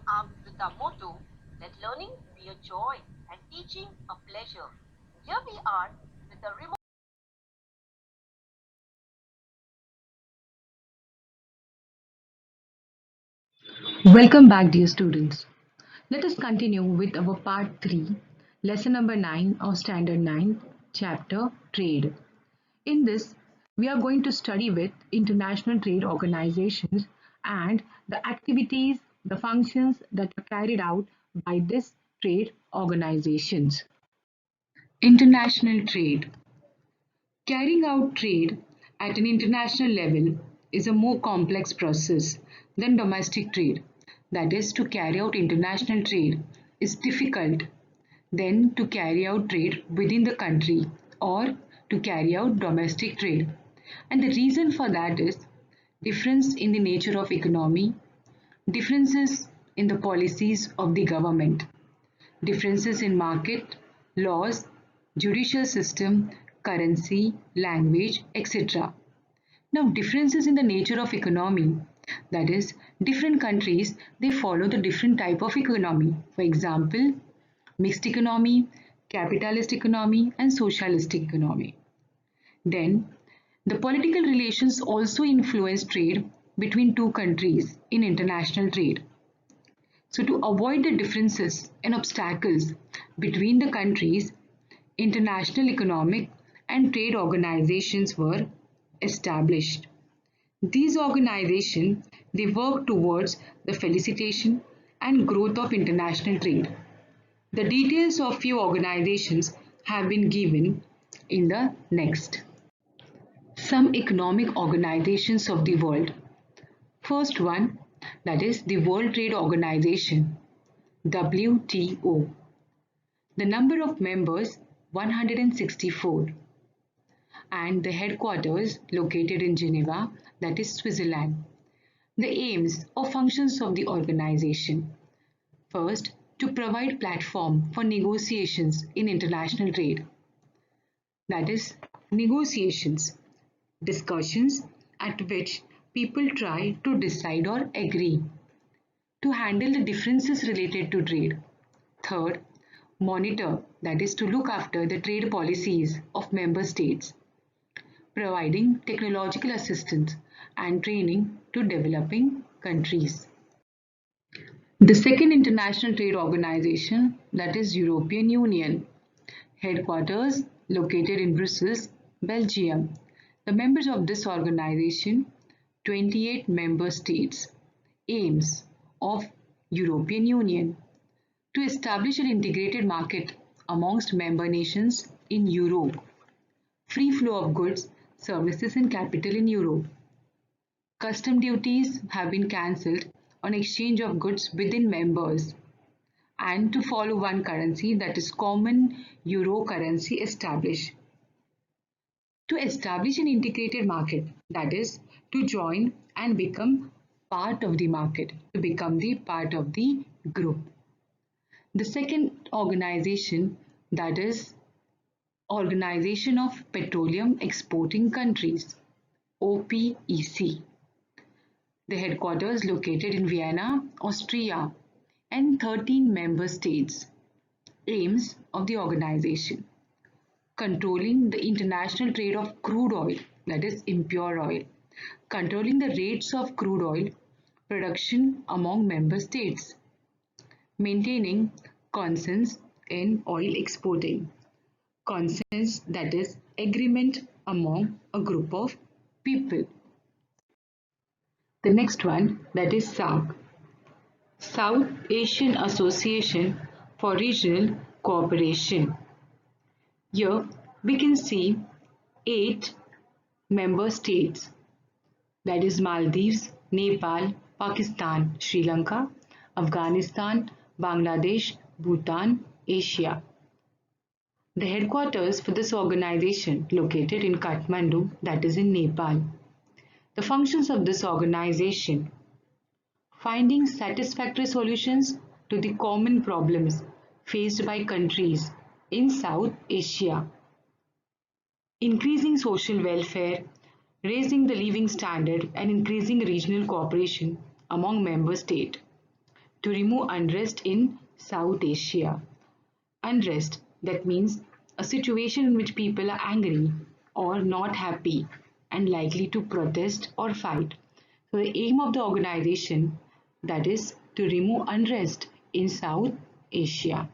armed with our motto, let learning be a joy and teaching a pleasure. Here we are with a remote. Welcome back, dear students. Let us continue with our part 3, lesson number 9 of Standard 9, chapter Trade. In this, we are going to study with international trade organizations and the activities, the functions that are carried out by these trade organizations. International trade. Carrying out trade at an international level is a more complex process than domestic trade. That is, to carry out international trade is difficult than to carry out trade within the country or to carry out domestic trade. And the reason for that is difference in the nature of economy, differences in the policies of the government, differences in market, laws, judicial system, currency, language, etc. Now, differences in the nature of economy, that is, different countries, they follow the different type of economy. For example, mixed economy, capitalist economy, and socialistic economy. Then, the political relations also influence trade between two countries in international trade. So, to avoid the differences and obstacles between the countries, international economic and trade organizations were established. These organizations they work towards the facilitation and growth of international trade. The details of few organizations have been given in the next. Some economic organizations of the world. First one, that is the World Trade Organization, WTO. The number of members 164 and the headquarters located in Geneva, that is Switzerland. The aims or functions of the organization. First, to provide platform for negotiations in international trade. That is negotiations, discussions at which people try to decide or agree to handle the differences related to trade. Third, monitor, that is to look after the trade policies of member states, providing technological assistance and training to developing countries. The second international trade organization, that is European Union, headquarters located in Brussels, Belgium. The members of this organization, 28 member states, aims of European Union to establish an integrated market amongst member nations in Europe, free flow of goods, services and capital in Europe. Custom duties have been cancelled on exchange of goods within members and to follow one currency, that is common euro currency established. To establish an integrated market, that is to join and become part of the market, to become the part of the group. The second organization, that is Organization of Petroleum Exporting Countries, OPEC. The headquarters located in Vienna, Austria, and 13 member states. Aims of the organization. Controlling the international trade of crude oil, that is impure oil. Controlling the rates of crude oil production among member states. Maintaining consens in oil exporting. Consens, that is agreement among a group of people. The next one, that is SAARC, South Asian Association for Regional Cooperation. Here we can see 8 member states, that is Maldives, Nepal, Pakistan, Sri Lanka, Afghanistan, Bangladesh, Bhutan, Asia. The headquarters for this organization located in Kathmandu, that is in Nepal. The functions of this organization: finding satisfactory solutions to the common problems faced by countries in South Asia, increasing social welfare, raising the living standard and increasing regional cooperation among member states, to remove unrest in South Asia. Unrest, that means a situation in which people are angry or not happy and likely to protest or fight. So the aim of the organization, that is to remove unrest in South Asia.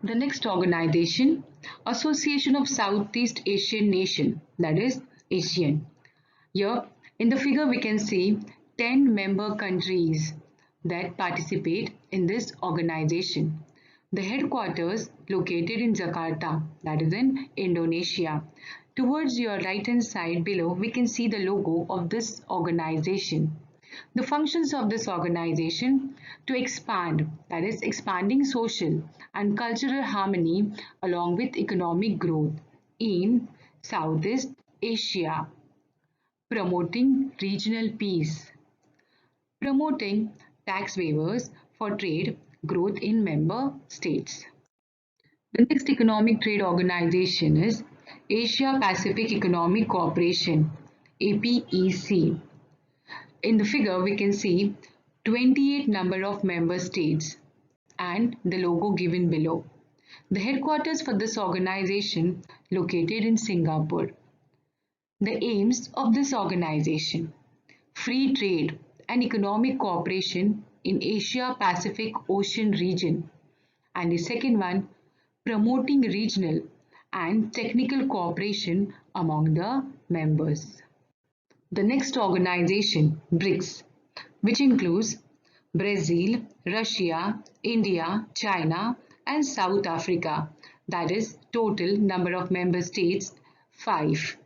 The next organization, Association of Southeast Asian Nation, that is ASEAN. Here in the figure we can see 10 member countries that participate in this organization. The headquarters located in Jakarta, that is in Indonesia. Towards your right hand side below we can see the logo of this organization. The functions of this organization to expand, that is expanding social and cultural harmony along with economic growth in Southeast Asia, promoting regional peace, promoting tax waivers for trade growth in member states. The next economic trade organization is Asia Pacific Economic Cooperation, APEC. In the figure, we can see 28 number of member states and the logo given below. The headquarters for this organization located in Singapore. The aims of this organization: free trade and economic cooperation in Asia Pacific Ocean region. And the second one, promoting regional and technical cooperation among the members. The next organization, BRICS, which includes Brazil, Russia, India, China, and South Africa. That is total number of member states 5.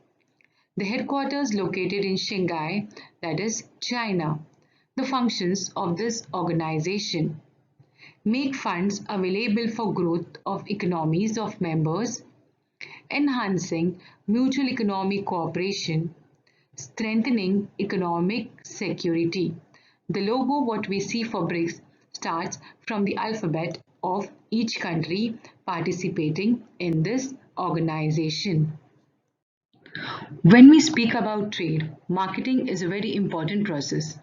The headquarters located in Shanghai, that is China. The functions of this organization: make funds available for growth of economies of members, enhancing mutual economic cooperation, strengthening economic security. The logo what we see for BRICS starts from the alphabet of each country participating in this organization. When we speak about trade, marketing is a very important process.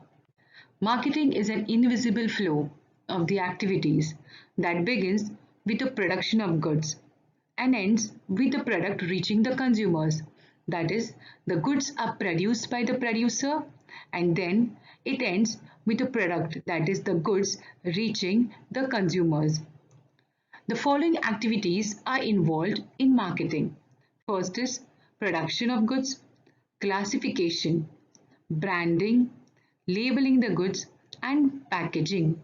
Marketing is an invisible flow of the activities that begins with the production of goods and ends with the product reaching the consumers. That is, the goods are produced by the producer and then it ends with a product, that is the goods reaching the consumers. The following activities are involved in marketing. First is production of goods, classification, branding, labeling the goods, and packaging.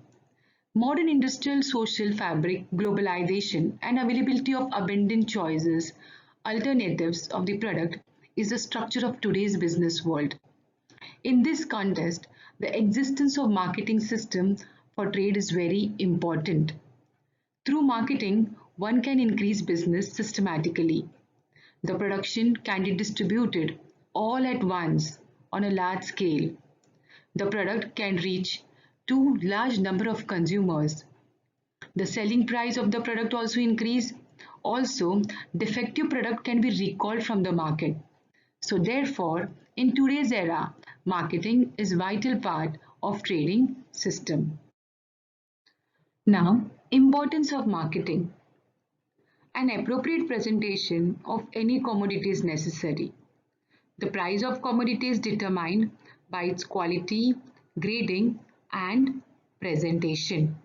Modern industrial social fabric, globalization, and availability of abundant choices, alternatives of the product is the structure of today's business world. In this context, the existence of marketing system for trade is very important. Through marketing, one can increase business systematically. The production can be distributed all at once on a large scale. The product can reach to large number of consumers. The selling price of the product also increase. Also, defective product can be recalled from the market. So therefore, in today's era, marketing is vital part of trading system. Now, importance of marketing. An appropriate presentation of any commodity is necessary. The price of commodity is determined by its quality, grading, and presentation.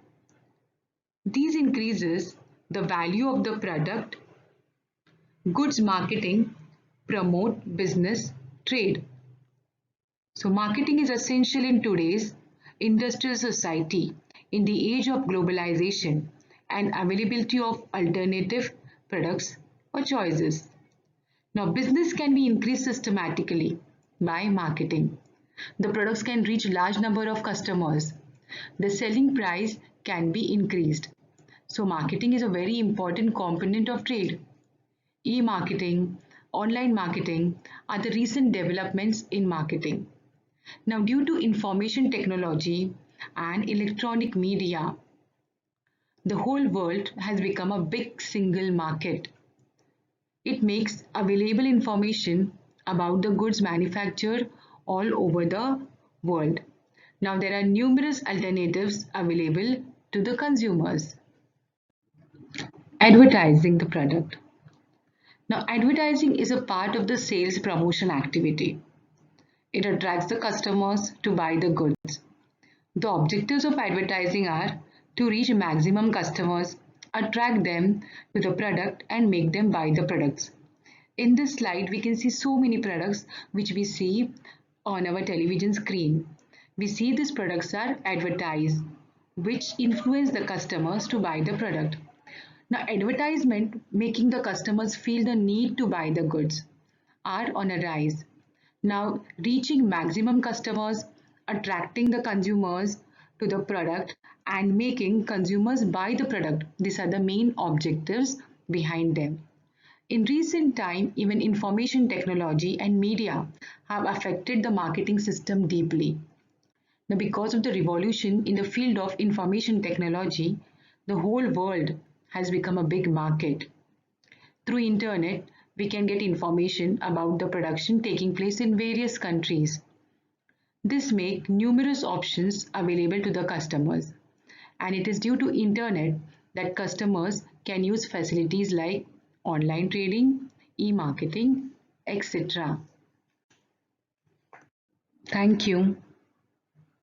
These increases the value of the product. Goods marketing promote business trade. So marketing is essential in today's industrial society in the age of globalization and availability of alternative products or choices. Now business can be increased systematically by marketing. The products can reach large number of customers. The selling price can be increased. So marketing is a very important component of trade. E-marketing, online marketing are the recent developments in marketing. Now due to information technology and electronic media, the whole world has become a big single market. It makes available information about the goods manufactured all over the world. Now there are numerous alternatives available to the consumers. Advertising the product. Now advertising is a part of the sales promotion activity. It attracts the customers to buy the goods. The objectives of advertising are to reach maximum customers, attract them to the product and make them buy the products. In this slide, we can see so many products which we see on our television screen. We see these products are advertised, which influence the customers to buy the product. Now, advertisement making the customers feel the need to buy the goods are on a rise. Now, reaching maximum customers, attracting the consumers to the product and making consumers buy the product. These are the main objectives behind them. In recent time, even information technology and media have affected the marketing system deeply. Now, because of the revolution in the field of information technology, the whole world has become a big market. Through internet, we can get information about the production taking place in various countries. This makes numerous options available to the customers. And it is due to internet that customers can use facilities like online trading, e-marketing, etc. Thank you.